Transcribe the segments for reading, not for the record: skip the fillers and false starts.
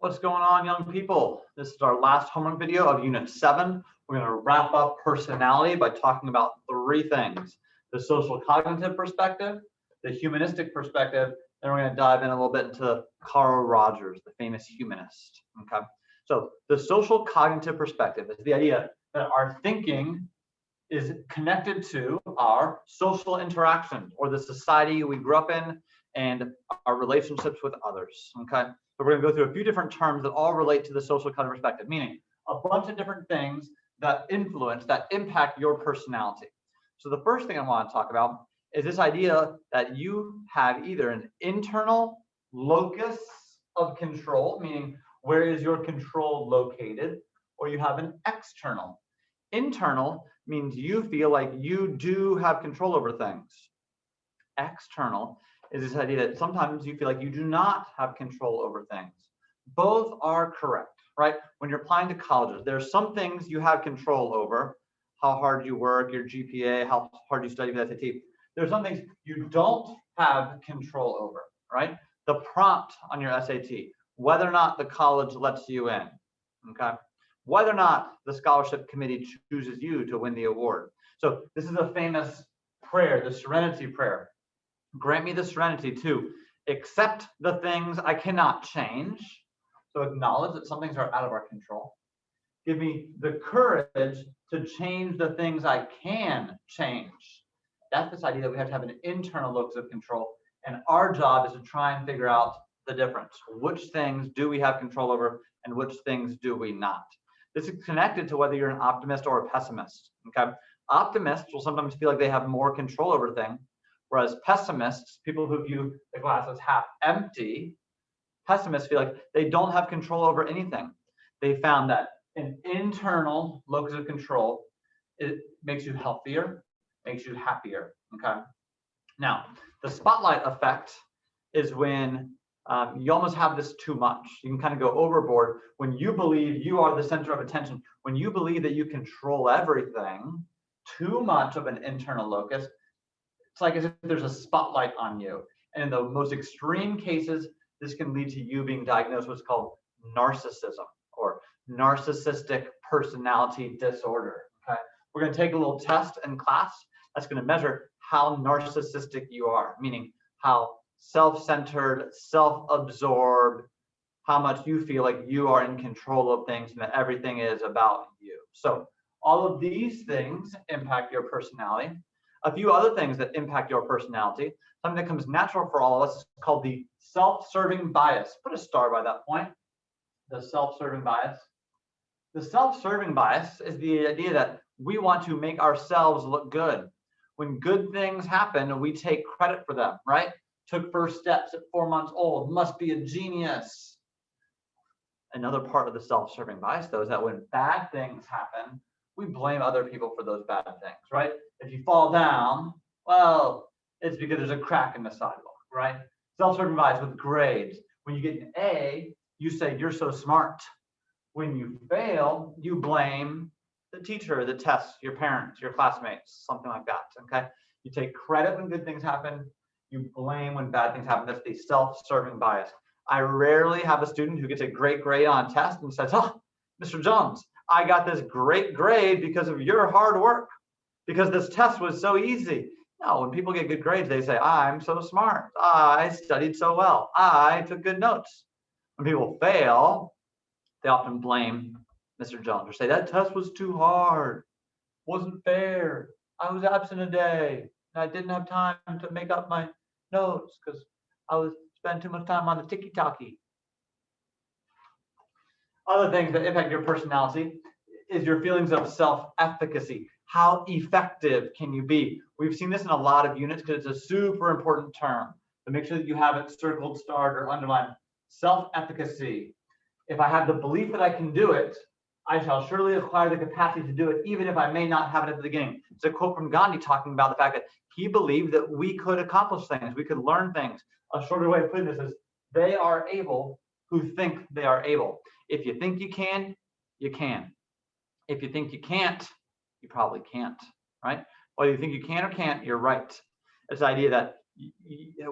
What's going on, young people? This is our last homework video of Unit 7. We're going to wrap up personality by talking about three things: the social cognitive perspective, the humanistic perspective, and we're going to dive in a little bit into Carl Rogers, the famous humanist. Okay, so the social cognitive perspective is the idea that our thinking is connected to our social interactions or the society we grew up in and our relationships with others. Okay, so we're going to go through a few different terms that all relate to the social cognitive perspective, meaning a bunch of different things that influence, that impact your personality. So the first thing I want to talk about is this idea that you have either an internal locus of control, meaning where is your control located, or you have an external. Internal means you feel like you do have control over things. External is this idea that sometimes you feel like you do not have control over things. Both are correct, right? When you're applying to colleges, there are some things you have control over: how hard you work, your GPA, how hard you study for the SAT. There's some things you don't have control over, right? The prompt on your SAT, whether or not the college lets you in, okay? Whether or not the scholarship committee chooses you to win the award. So this is a famous prayer, the Serenity Prayer. Grant me the serenity to accept the things I cannot change. So acknowledge that some things are out of our control. Give me the courage to change the things I can change. That's this idea that we have to have an internal locus of control. And our job is to try and figure out the difference. Which things do we have control over and which things do we not? This is connected to whether you're an optimist or a pessimist. Okay, optimists will sometimes feel like they have more control over things, whereas pessimists, people who view the glass as half empty, pessimists feel like they don't have control over anything. They found that an internal locus of control, it makes you healthier, makes you happier. Okay, now the spotlight effect is when you almost have this too much. You can kind of go overboard when you believe you are the center of attention. When you believe that you control everything, too much of an internal locus, it's like as if there's a spotlight on you. And in the most extreme cases, this can lead to you being diagnosed with what's called narcissism or narcissistic personality disorder. Okay, we're going to take a little test in class that's going to measure how narcissistic you are, meaning how self-centered, self-absorbed, how much you feel like you are in control of things and that everything is about you. So all of these things impact your personality. A few other things that impact your personality, something that comes natural for all of us, is called the self-serving bias. Put a star by that point. The self-serving bias. The self-serving bias is the idea that we want to make ourselves look good. When good things happen, we take credit for them, right? Took first steps at 4 months old, must be a genius. Another part of the self-serving bias, though, is that when bad things happen, we blame other people for those bad things, right? If you fall down, well, it's because there's a crack in the sidewalk, right? Self-serving bias with grades. When you get an A, you say you're so smart. When you fail, you blame the teacher, the test, your parents, your classmates, something like that, okay? You take credit when good things happen. You blame when bad things happen. That's the self-serving bias. I rarely have a student who gets a great grade on a test and says, "Oh, Mr. Jones, I got this great grade because of your hard work, because this test was so easy." No, when people get good grades, they say, "I'm so smart. I studied so well. I took good notes." When people fail, they often blame Mr. Jones or say, "That test was too hard, wasn't fair. I was absent a day. I didn't have time to make up my notes because I was spending too much time on the tiki-taki." Other things that impact your personality is your feelings of self-efficacy. How effective can you be? We've seen this in a lot of units because it's a super important term. So make sure that you have it circled, starred, or underlined. Self-efficacy. If I have the belief that I can do it, I shall surely acquire the capacity to do it, even if I may not have it at the beginning. It's a quote from Gandhi talking about the fact that he believed that we could accomplish things, we could learn things. A shorter way of putting this is, they are able who think they are able. If you think you can, you can. If you think you can't, you probably can't, right? Whether you think you can or can't, you're right. It's the idea that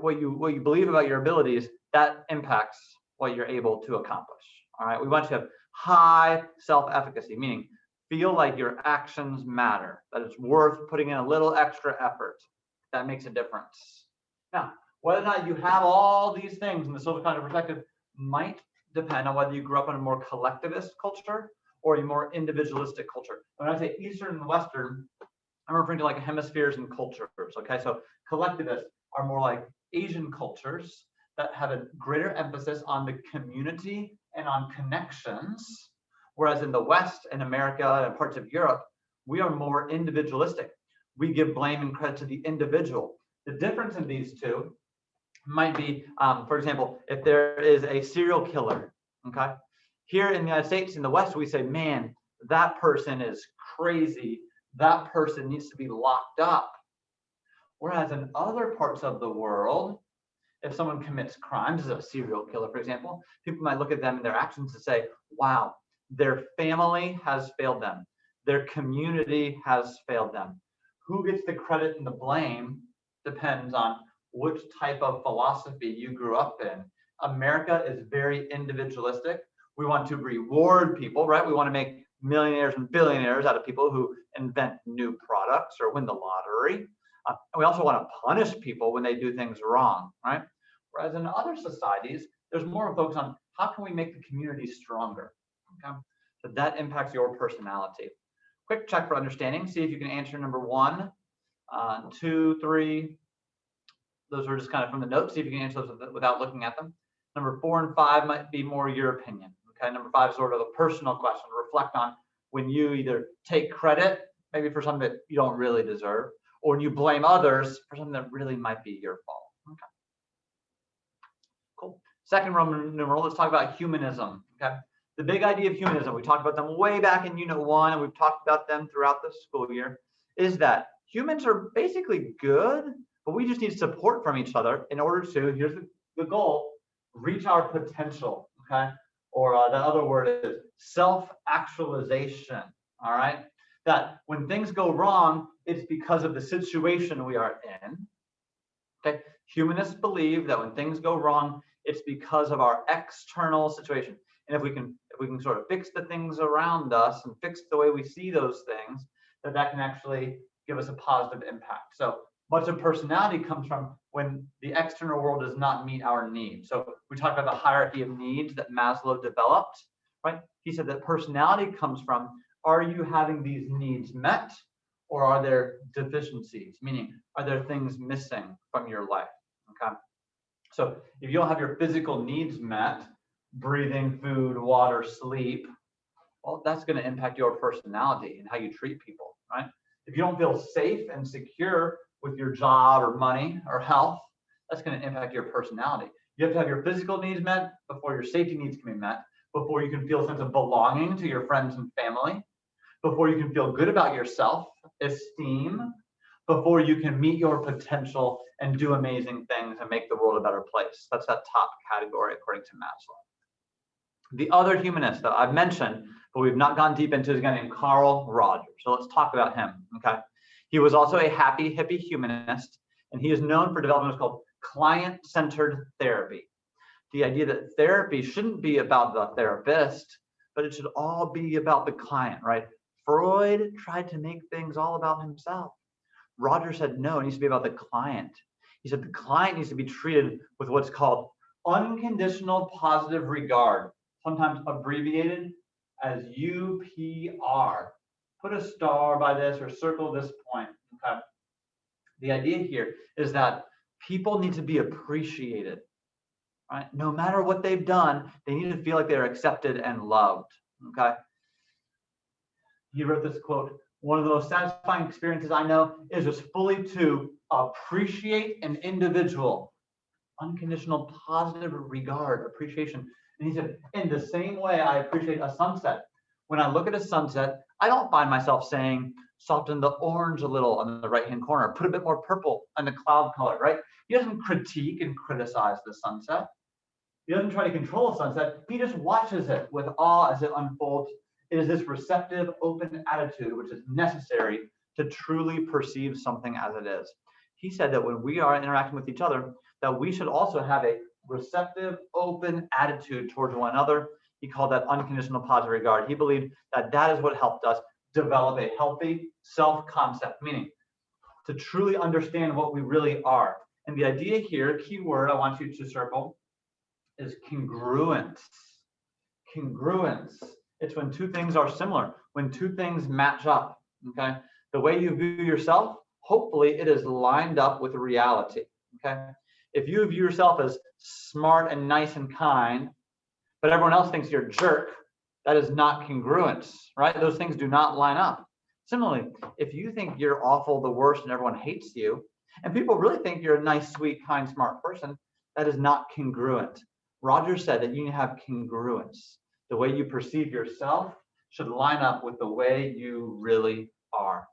what you believe about your abilities, that impacts what you're able to accomplish, All right, we want you to have high self-efficacy, meaning feel like your actions matter, that it's worth putting in a little extra effort. That makes a difference. Now, whether or not you have all these things in the social cognitive perspective might depend on whether you grew up in a more collectivist culture or a more individualistic culture. When I say Eastern and Western, I'm referring to like hemispheres and cultures. Okay, so collectivists are more like Asian cultures that have a greater emphasis on the community and on connections, whereas in the West and America and parts of Europe, we are more individualistic. We give blame and credit to the individual. The difference in these two might be, for example, if there is a serial killer, okay? Here in the United States, in the West, we say, man, that person is crazy. That person needs to be locked up. Whereas in other parts of the world, if someone commits crimes as a serial killer, for example, people might look at them and their actions and say, wow, their family has failed them. Their community has failed them. Who gets the credit and the blame depends on which type of philosophy you grew up in. America is very individualistic. We want to reward people, right? We want to make millionaires and billionaires out of people who invent new products or win the lottery. And we also want to punish people when they do things wrong, right? Whereas in other societies, there's more of a focus on how can we make the community stronger, okay? So that impacts your personality. Quick check for understanding. See if you can answer number 1, 2, 3. Those are just kind of from the notes. See if you can answer those without looking at them. Number 4 and 5 might be more your opinion. Okay, number 5 is sort of a personal question to reflect on when you either take credit, maybe for something that you don't really deserve, or when you blame others for something that really might be your fault. Okay. Cool. Second Roman numeral, let's talk about humanism. Okay. The big idea of humanism, we talked about them way back in Unit 1, and we've talked about them throughout the school year, is that humans are basically good, but we just need support from each other in order to, here's the goal, reach our potential, okay? Or the other word is self-actualization, all right? That when things go wrong, it's because of the situation we are in, okay? Humanists believe that when things go wrong, it's because of our external situation. And if we can sort of fix the things around us and fix the way we see those things, that can actually give us a positive impact. So much of personality comes from when the external world does not meet our needs. So we talked about the hierarchy of needs that Maslow developed, right? He said that personality comes from, are you having these needs met, or are there deficiencies? Meaning, are there things missing from your life, okay? So if you don't have your physical needs met, breathing, food, water, sleep, well, that's going to impact your personality and how you treat people, right? If you don't feel safe and secure with your job or money or health, that's going to impact your personality. You have to have your physical needs met before your safety needs can be met, before you can feel a sense of belonging to your friends and family, before you can feel good about yourself, esteem, before you can meet your potential and do amazing things and make the world a better place. That's that top category according to Maslow. The other humanist that I've mentioned, but we've not gone deep into, is a guy named Carl Rogers. So let's talk about him, okay? He was also a happy, hippie humanist, and he is known for developing what's called client-centered therapy. The idea that therapy shouldn't be about the therapist, but it should all be about the client, right? Freud tried to make things all about himself. Rogers said, no, it needs to be about the client. He said the client needs to be treated with what's called unconditional positive regard, sometimes abbreviated as UPR. Put a star by this or circle this point, okay? The idea here is that people need to be appreciated, right? No matter what they've done, they need to feel like they're accepted and loved, okay? He wrote this quote, one of the most satisfying experiences I know is just fully to appreciate an individual. Unconditional positive regard, appreciation. And he said, in the same way I appreciate a sunset. When I look at a sunset, I don't find myself saying, soften the orange a little on the right-hand corner, put a bit more purple on the cloud color, right? He doesn't critique and criticize the sunset. He doesn't try to control a sunset. He just watches it with awe as it unfolds. It is this receptive, open attitude which is necessary to truly perceive something as it is. He said that when we are interacting with each other, that we should also have a receptive, open attitude towards one another, He called that unconditional positive regard. He believed that that is what helped us develop a healthy self-concept, meaning to truly understand what we really are. And the idea here, key word I want you to circle, is congruence. Congruence. It's when two things are similar, when two things match up, okay? The way you view yourself, hopefully it is lined up with reality, okay? If you view yourself as smart and nice and kind, but everyone else thinks you're a jerk, that is not congruence, right? Those things do not line up. Similarly, if you think you're awful, the worst, and everyone hates you, and people really think you're a nice, sweet, kind, smart person, that is not congruent. Roger said that you need to have congruence. The way you perceive yourself should line up with the way you really are.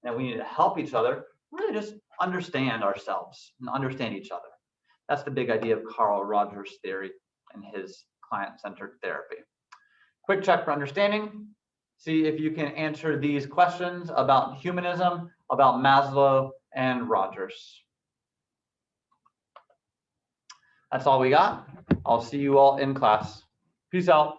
And we need to help each other really just understand ourselves and understand each other. That's the big idea of Carl Rogers' theory and his client-centered therapy. Quick check for understanding. See if you can answer these questions about humanism, about Maslow, and Rogers. That's all we got. I'll see you all in class. Peace out.